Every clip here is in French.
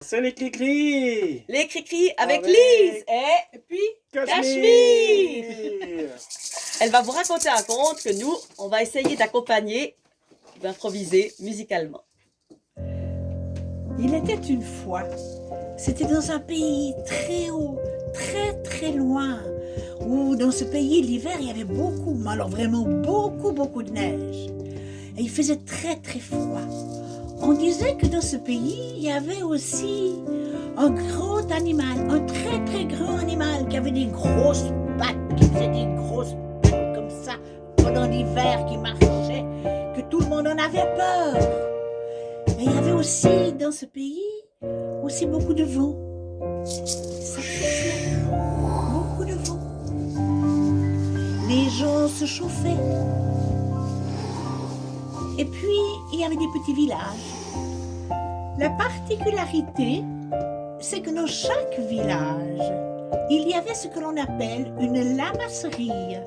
C'est les cri-cri! Les cri-cri avec Avec Lise et puis Cachemire! elle va vous raconter un conte que nous, on va essayer d'accompagner, d'improviser musicalement. Il était une fois, c'était dans un pays très haut, très loin, où dans ce pays, l'hiver, il y avait beaucoup, mais alors vraiment beaucoup de neige. Et il faisait très froid. On disait que dans ce pays, il y avait aussi un gros animal, un très grand animal qui avait des grosses pattes, qui faisait des grosses pattes comme ça, pendant l'hiver, qui marchait, que tout le monde en avait peur. Et il y avait aussi dans ce pays aussi beaucoup de vent. Ça soufflait, beaucoup de vent. Les gens se chauffaient. Et puis, il y avait des petits villages. La particularité, c'est que dans chaque village, il y avait ce que l'on appelle une lamasserie.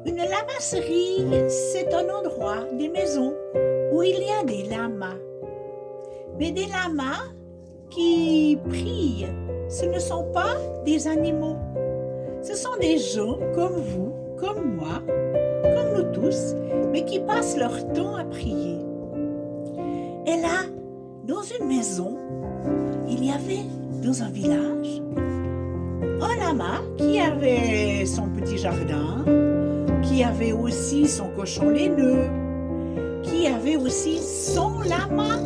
Une lamasserie, c'est un endroit, des maisons, où il y a des lamas. Mais des lamas qui prient, ce ne sont pas des animaux. Ce sont des gens comme vous, comme moi, comme nous tous, mais qui passent leur temps à prier. Et là, dans une maison, il y avait, dans un village, un lama qui avait son petit jardin, qui avait aussi son cochon laineux, qui avait aussi son lama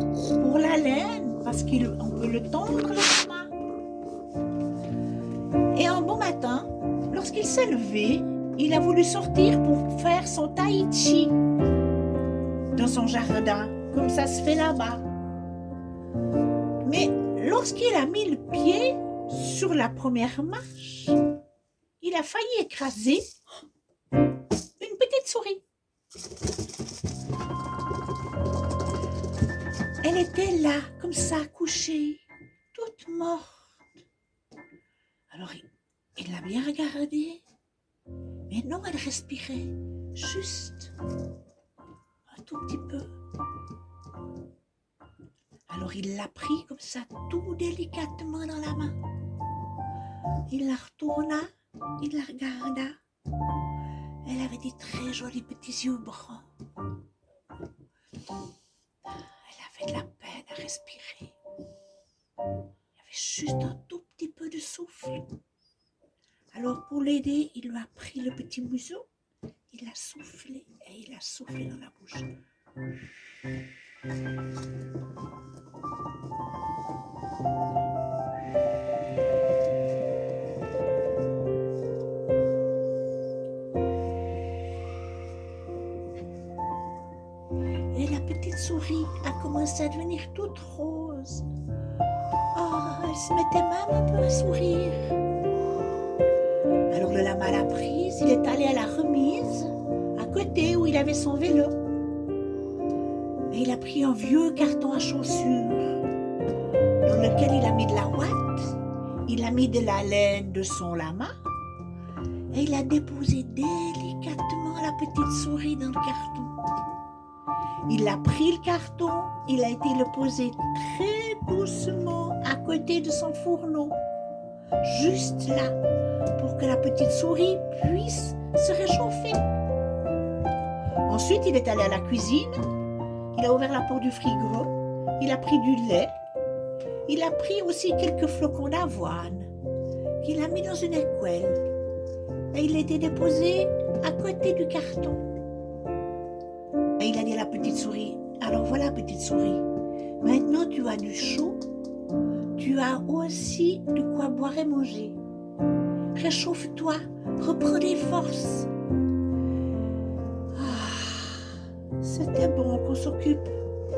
pour la laine, parce qu'on peut le tondre, le lama. Et un bon matin, lorsqu'il s'est levé, il a voulu sortir pour faire son tai chi dans son jardin, comme ça se fait là-bas. Mais lorsqu'il a mis le pied sur la première marche, il a failli écraser une petite souris. Elle était là, comme ça, couchée, toute morte. Alors, il l'a bien regardée. Mais non, elle respirait juste un tout petit peu. Alors, il l'a pris comme ça, tout délicatement dans la main. Il la retourna, il la regarda. Elle avait des très jolis petits yeux bruns. Elle avait de la peine à respirer. Il y avait juste un tout petit peu de souffle. Alors pour l'aider, il lui a pris le petit museau, il l'a soufflé et il l'a soufflé dans la bouche. Et la petite souris a commencé à devenir toute rose. Oh, elle se mettait même un peu à sourire. Alors le lama l'a prise, il est allé à la remise, à côté où il avait son vélo. Et il a pris un vieux carton à chaussures, dans lequel il a mis de la ouate, il a mis de la laine de son lama, et il a déposé délicatement la petite souris dans le carton. Il a pris le carton, il a été le poser très doucement à côté de son fourneau, juste là, pour que la petite souris puisse se réchauffer. Ensuite, il est allé à la cuisine, il a ouvert la porte du frigo, il a pris du lait, il a pris aussi quelques flocons d'avoine qu'il a mis dans une écuelle et il a été déposé à côté du carton. Et il a dit à la petite souris, alors voilà petite souris, maintenant tu as du chaud, tu as aussi de quoi boire et manger. Réchauffe-toi, reprends des forces. C'était bon qu'on s'occupe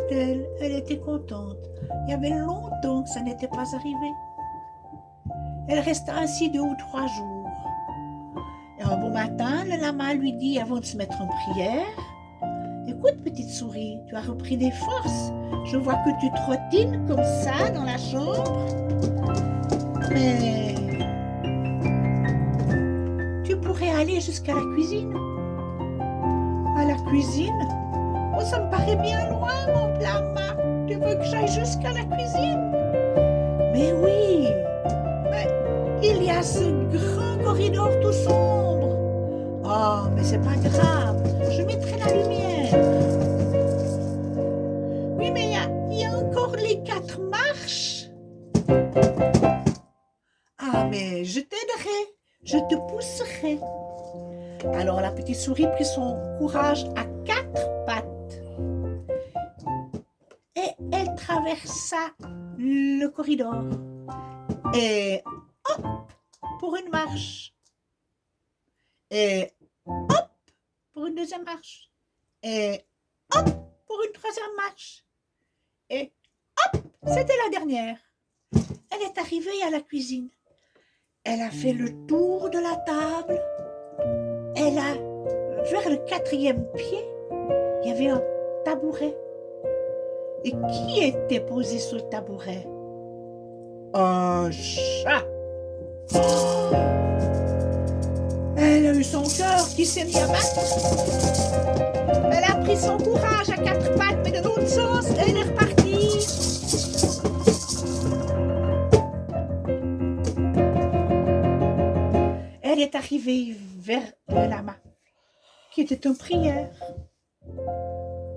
d'elle, elle était contente. Il y avait longtemps que ça n'était pas arrivé. Elle resta ainsi 2 ou 3 jours. Et un bon matin, le lama lui dit, avant de se mettre en prière, « Écoute, petite souris, tu as repris des forces. Je vois que tu trottines comme ça dans la chambre. Mais tu pourrais aller jusqu'à la cuisine. » À la cuisine? Oh, ça me paraît bien loin, mon lama. Tu veux que j'aille jusqu'à la cuisine? Mais oui, mais il y a ce grand corridor tout sombre. Oh, mais c'est pas grave, je mettrai la lumière. Oui, mais il y a encore les 4 marches. Ah, mais je t'aiderai, je te pousserai. Alors la petite souris prit son courage à 4 pattes. Et elle traversa le corridor. Et hop, pour une marche. Et hop, pour une deuxième marche. Et hop, pour une troisième marche. Et hop, c'était la dernière. Elle est arrivée à la cuisine. Elle a fait le tour de la table. Elle a, vers le 4e pied, il y avait un tabouret. Et qui était posé sur le tabouret? Un chat. Oh, elle a eu son cœur qui s'est mis à battre. Elle a pris son courage à 4 pattes, mais de l'autre sens, elle est repartie. Elle est arrivée vers le lama, qui était en prière.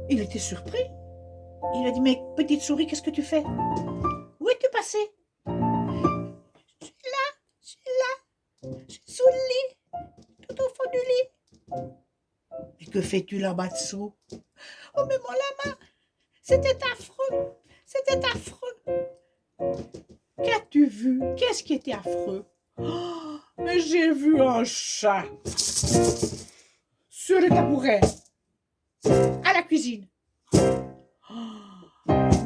Il était surpris. Il a dit, mais petite souris, qu'est-ce que tu fais? Où es-tu passé? Je suis là, je suis sous le lit, tout au fond du lit. Et que fais-tu là-bas dessous? Oh, mais mon lama, c'était affreux, c'était affreux. Qu'as-tu vu? Qu'est-ce qui était affreux? Oh, mais j'ai vu un chat sur le tabouret, à la cuisine.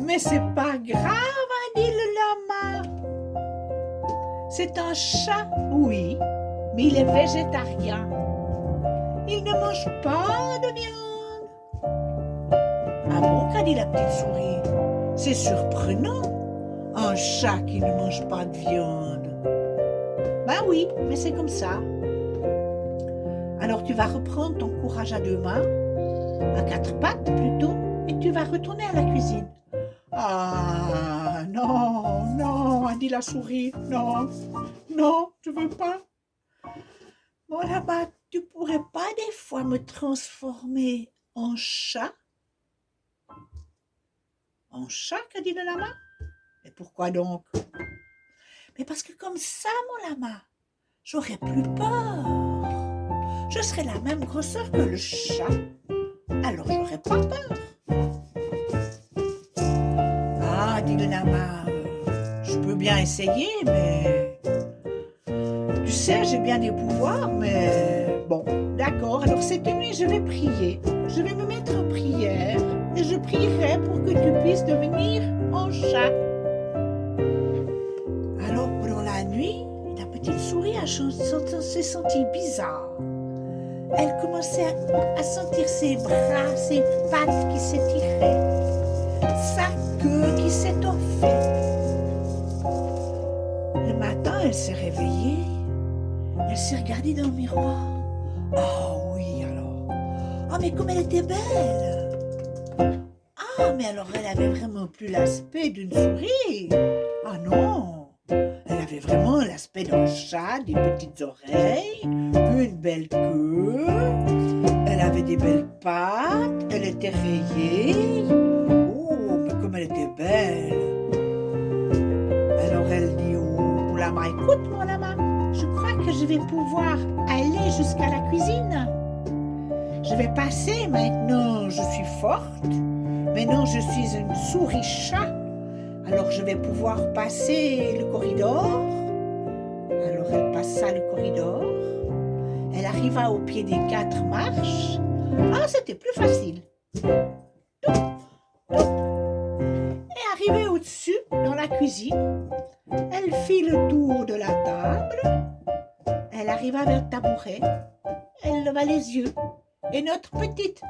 Mais c'est pas grave, a dit le lama. C'est un chat, oui, mais il est végétarien. Il ne mange pas de viande. Ah bon, qu'a dit la petite souris? C'est surprenant, un chat qui ne mange pas de viande. Ben oui, mais c'est comme ça. Alors tu vas reprendre ton courage à 2 mains, à 4 pattes plutôt, et tu vas retourner à la cuisine. Ah, non, non, a dit la souris, non, non, je veux pas. Bon, là-bas, tu pourrais pas des fois me transformer en chat? En chat, qu'a dit le lama? Mais pourquoi donc? Mais parce que comme ça, mon lama, j'aurais plus peur. Je serais la même grosseur que le chat, alors j'aurais pas peur. Ah, dit le lama, je peux bien essayer, mais tu sais, j'ai bien des pouvoirs, mais bon, d'accord. Alors cette nuit, je vais prier. Je vais me mettre en prière et je prierai pour que tu puisses devenir un chat. Alors pendant la nuit, la petite souris s'est sentie bizarre. Elle commençait à sentir ses bras, ses pattes qui s'étiraient, sa queue qui s'étoffait. Le matin, elle s'est réveillée. Elle s'est regardée dans le miroir. Ah oui, alors. Ah, mais comme elle était belle. Ah, mais alors elle avait vraiment plus l'aspect d'une souris. Ah non. Elle avait vraiment l'aspect d'un chat, des petites oreilles, une belle queue. Elle avait des belles pattes. Elle était rayée. Oh, mais comme elle était belle. Alors elle dit au lama, écoute mon lama, je crois que je vais pouvoir aller jusqu'à la cuisine. Je vais passer maintenant, je suis forte. Maintenant, je suis une souris-chat. Alors, je vais pouvoir passer le corridor. Alors, elle passa le corridor. Elle arriva au pied des 4 marches. Ah, c'était plus facile. Et arrivée au-dessus, dans la cuisine, elle fit le tour de la table. Elle arriva vers le tabouret. Elle leva les yeux. Et notre petite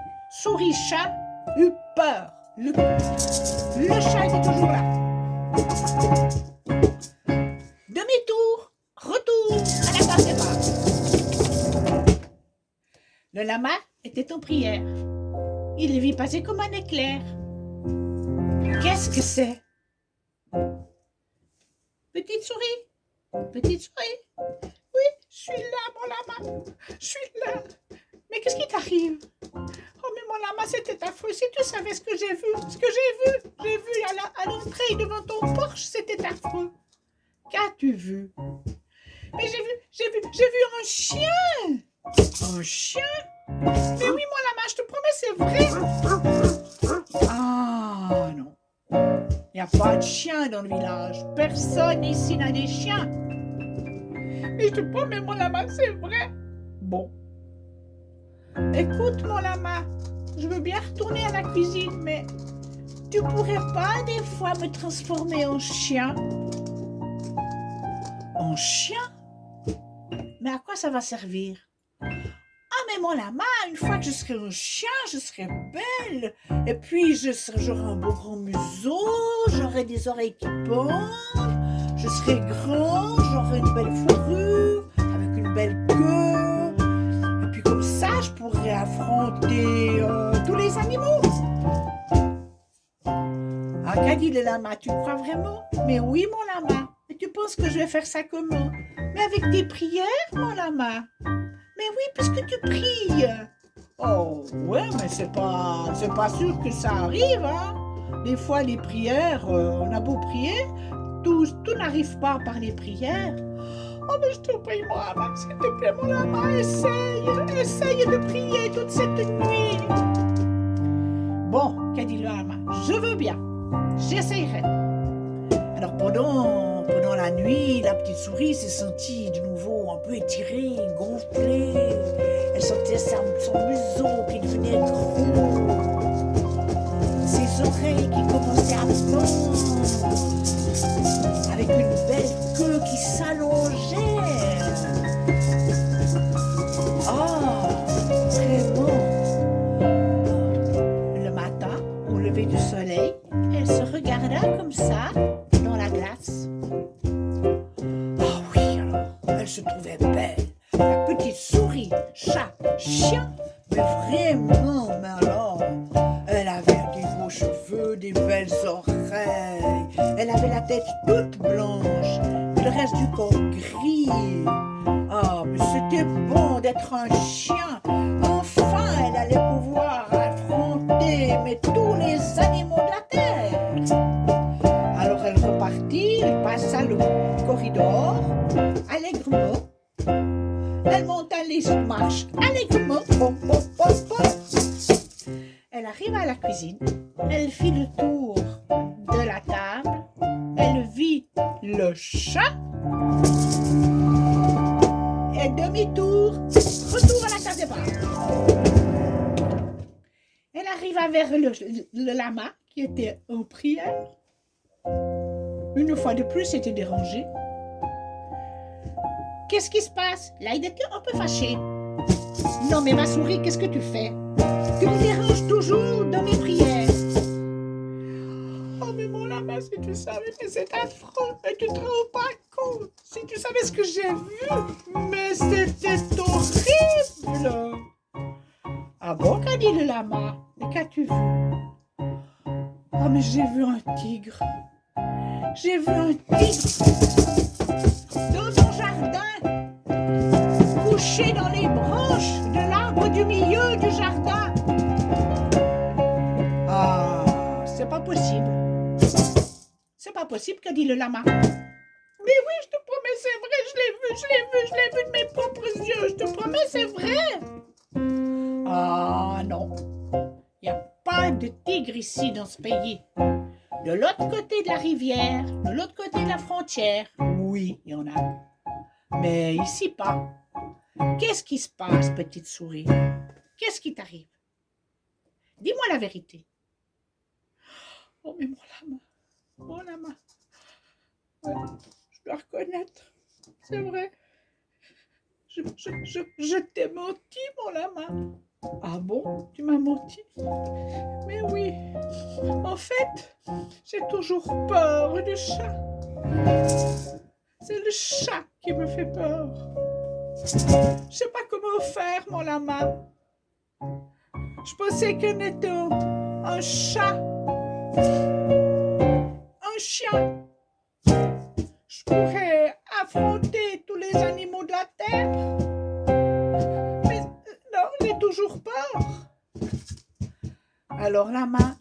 souris-chat eut peur. Le chat était toujours là. Demi-tour, retour à la case départ. Le lama était en prière. Il le vit passer comme un éclair. Qu'est-ce que c'est? Petite souris? Petite souris? Oui, je suis là, mon lama. Je suis là. Mais qu'est-ce qui t'arrive? Oh, mais mon lama, c'était affreux. Si tu savais ce que j'ai vu, j'ai vu à l'entrée devant ton porche, c'était affreux. Qu'as-tu vu? Mais j'ai vu un chien. Un chien? Mais oui, mon lama, je te promets, c'est vrai. Ah, non. Il n'y a pas de chien dans le village. Personne ici n'a des chiens. Mais je te promets, mon lama, c'est vrai. Bon. Écoute, mon lama, je veux bien retourner à la cuisine, mais tu pourrais pas des fois me transformer en chien? En chien? Mais à quoi ça va servir? Ah, mais mon lama, une fois que je serai un chien, je serai belle. Et puis, j'aurai un beau grand museau, j'aurai des oreilles qui pendent, je serai grand, j'aurai une belle fourrure, avec une belle queue. Et puis, comme ça, je pourrais affronter tous les animaux. Ah, qu'a dit le lama, tu crois vraiment? Mais oui, mon lama. Et tu penses que je vais faire ça comment? Mais avec des prières, mon lama. Mais oui, puisque tu pries. Oh, ouais, mais c'est pas sûr que ça arrive, hein. Des fois, les prières, on a beau prier, tout n'arrive pas par les prières. Oh, mais je te prie, mon lama, s'il te plaît, mon lama, essaye de prier toute cette nuit. Bon, qu'a dit le lama? Je veux bien, j'essayerai. Alors, pendant la nuit, la petite souris s'est sentie de nouveau un peu étirée, gonflée. Elle sentait son museau qui devenait gros, ses oreilles qui commençaient à pendre, avec une belle queue qui s'allongeait. Oh, vraiment. Le matin, au lever du soleil, elle se regarda comme ça dans la glace. Ah oui, alors, elle se trouvait belle. La petite souris, chat, chien, mais vraiment, mais alors, elle avait des beaux cheveux, des belles oreilles, elle avait la tête toute blanche, et le reste du corps gris. Ah, mais c'était bon d'être un chien. Enfin, elle allait pouvoir affronter mais tous les animaux de la terre. Alors elle repartit, elle passa le corridor allègrement. Elle monta les marches allègrement. Hop, hop, hop, hop. Elle arriva à la cuisine. Elle fit le tour de la table. Elle vit le chat. Et demi-tour, retour à la case départ. Elle arriva vers le lama qui était en prière. Une fois de plus, c'était dérangé. Qu'est-ce qui se passe? Là, il était un peu fâché. Non, mais ma souris, qu'est-ce que tu fais? Tu me déranges toujours dans mes prières. Oh, mais mon lama, si tu savais, mais c'est affreux. Mais tu te rends pas compte. Si tu savais ce que j'ai vu, mais c'était horrible. Ah bon, qu'a dit le lama? Mais qu'as-tu vu? Oh, mais j'ai vu un tigre. J'ai vu un tigre dans ton jardin, couché dans les branches de l'arbre du milieu du jardin. Ah, c'est pas possible. C'est pas possible, qu'a dit le lama. Mais oui, je te promets, c'est vrai, je l'ai vu de mes propres yeux, je te promets, c'est vrai. Ah non, il n'y a pas de tigre ici dans ce pays. De l'autre côté de la rivière, de l'autre côté de la frontière, oui, il y en a. Mais ici, pas. Qu'est-ce qui se passe, petite souris? Qu'est-ce qui t'arrive? Dis-moi la vérité. Oh, mais mon lama. Ouais, je dois reconnaître, c'est vrai. Je t'ai menti, mon lama. Ah bon, tu m'as menti? Mais oui, en fait, j'ai toujours peur du chat. C'est le chat qui me fait peur. Je sais pas comment faire, mon lama. Je pensais qu'en étant un chat, un chien, Je pourrais affronter tous les animaux de la terre. Mais non, j'ai toujours peur. Alors Lama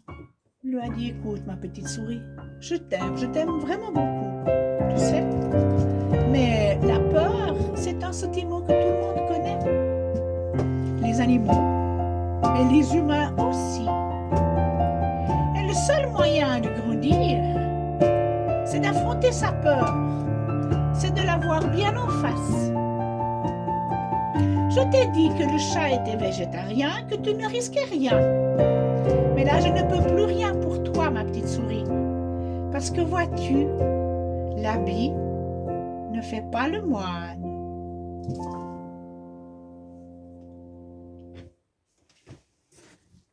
lui a dit, écoute ma petite souris, je t'aime vraiment beaucoup, tu sais. Mais la peur, c'est un sentiment que tout le monde connaît. Les animaux et les humains aussi. Et le seul moyen de grandir, c'est d'affronter sa peur, c'est de la voir bien en face. Je t'ai dit que le chat était végétarien, que tu ne risquais rien. Mais là, je ne peux plus rien pour toi, ma petite souris. Parce que vois-tu, l'habit ne fait pas le moine.